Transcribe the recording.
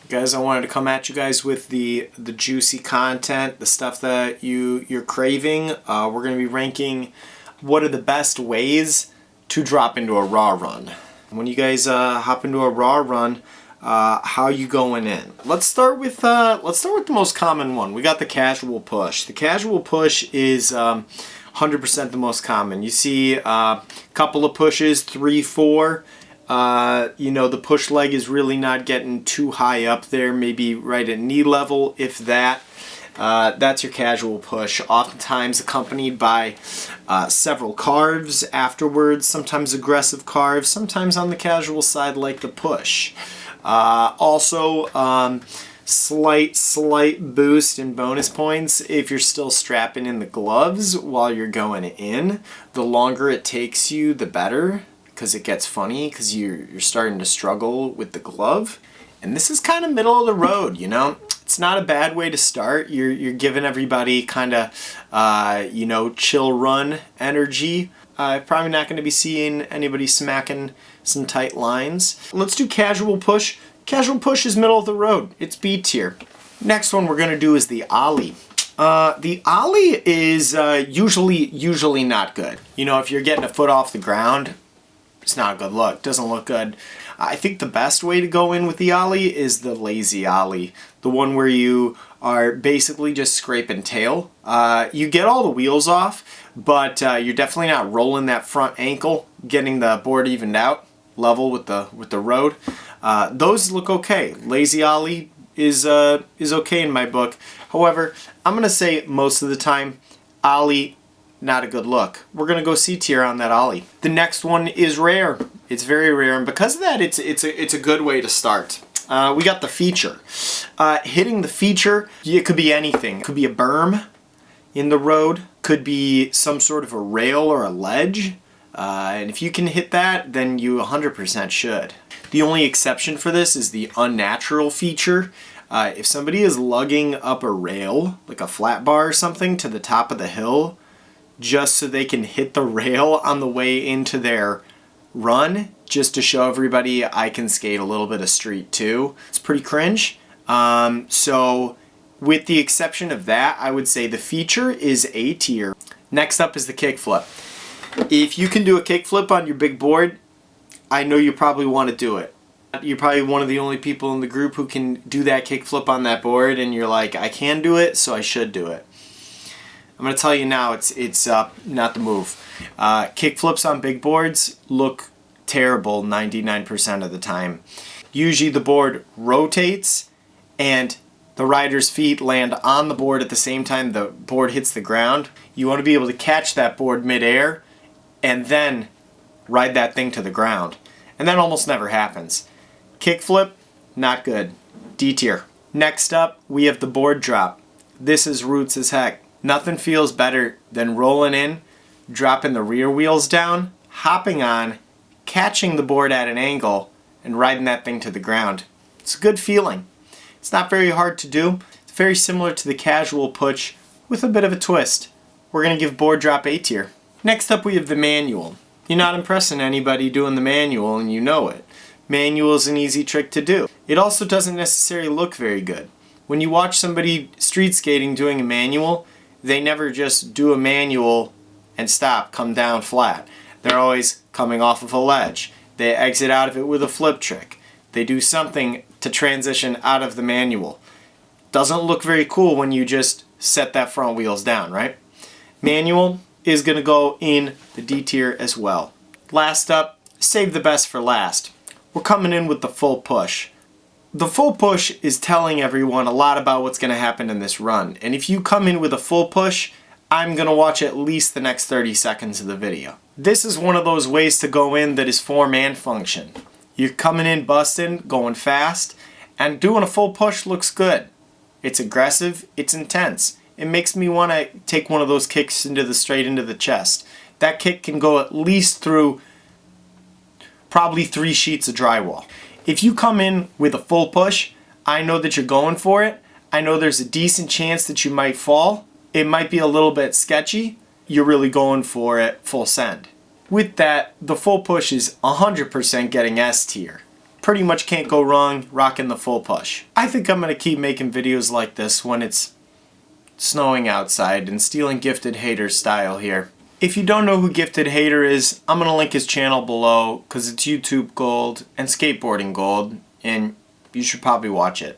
Guys, I wanted to come at you guys with the juicy content, the stuff that you're craving. We're going to be ranking what are the best ways to drop into a raw run. When you guys hop into a raw run, how you going in? Let's start with the most common one. We got the casual push. The casual push is 100% the most common. You see a couple of pushes, 3, 4. The push leg is really not getting too high up there, maybe right at knee level, if that. That's your casual push, oftentimes accompanied by several carves afterwards, sometimes aggressive carves, sometimes on the casual side like the push. Slight boost in bonus points if you're still strapping in the gloves while you're going in. The longer it takes you, the better, because it gets funny because you're starting to struggle with the glove. And this is kind of middle of the road, you know. It's not a bad way to start. You're giving everybody kind of chill run energy. Probably not going to be seeing anybody smacking some tight lines. Let's do casual push. Casual push is middle of the road. It's B tier. Next one we're going to do is the ollie. The ollie is usually not good. You know, if you're getting a foot off the ground, it's not a good look. Doesn't look good. I think the best way to go in with the ollie is the lazy ollie. The one where you are basically just scraping tail. You get all the wheels off, but you're definitely not rolling that front ankle, getting the board evened out, level with the road. Those look okay. Lazy ollie is okay in my book. However, I'm going to say most of the time, ollie, not a good look. We're going to go C tier on that ollie. The next one is rare. It's very rare, and because of that, it's a good way to start. We got the feature. Hitting the feature, it could be anything. It could be a berm in the road. Could be some sort of a rail or a ledge. And if you can hit that, then you 100% should. The only exception for this is the unnatural feature. If somebody is lugging up a rail, like a flat bar or something, to the top of the hill, just so they can hit the rail on the way into their run, just to show everybody I can skate a little bit of street too. It's pretty cringe. So with the exception of that, I would say the feature is A tier. Next up is the kickflip. If you can do a kickflip on your big board, I know you probably want to do it. You're probably one of the only people in the group who can do that kickflip on that board, and you're like, I can do it, so I should do it. I'm going to tell you now, it's not the move. Kickflips on big boards look terrible 99% of the time. Usually the board rotates and the rider's feet land on the board at the same time the board hits the ground. You want to be able to catch that board midair and then ride that thing to the ground. And that almost never happens. Kickflip, not good. D tier. Next up, we have the board drop. This is roots as heck. Nothing feels better than rolling in, dropping the rear wheels down, hopping on, catching the board at an angle, and riding that thing to the ground. It's a good feeling. It's not very hard to do. It's very similar to the casual push with a bit of a twist. We're going to give board drop A tier. Next up we have the manual. You're not impressing anybody doing the manual, and you know it. Manual is an easy trick to do. It also doesn't necessarily look very good. When you watch somebody street skating doing a manual, they never just do a manual and stop, come down flat. They're always coming off of a ledge. They exit out of it with a flip trick. They do something to transition out of the manual. Doesn't look very cool when you just set that front wheels down, right? Manual is going to go in the D tier as well. Last up, save the best for last. We're coming in with the full push. The full push is telling everyone a lot about what's going to happen in this run. And if you come in with a full push, I'm going to watch at least the next 30 seconds of the video. This is one of those ways to go in that is form and function. You're coming in busting, going fast, and doing a full push looks good. It's aggressive, it's intense. It makes me want to take one of those kicks straight into the chest. That kick can go at least through probably 3 sheets of drywall. If you come in with a full push, I know that you're going for it. I know there's a decent chance that you might fall. It might be a little bit sketchy. You're really going for it full send. With that, the full push is 100% getting S tier. pretty much can't go wrong rocking the full push. I think I'm going to keep making videos like this when it's snowing outside and stealing Gifted Hater style here. If you don't know who Gifted Hater is, I'm going to link his channel below because it's YouTube gold and skateboarding gold, and you should probably watch it.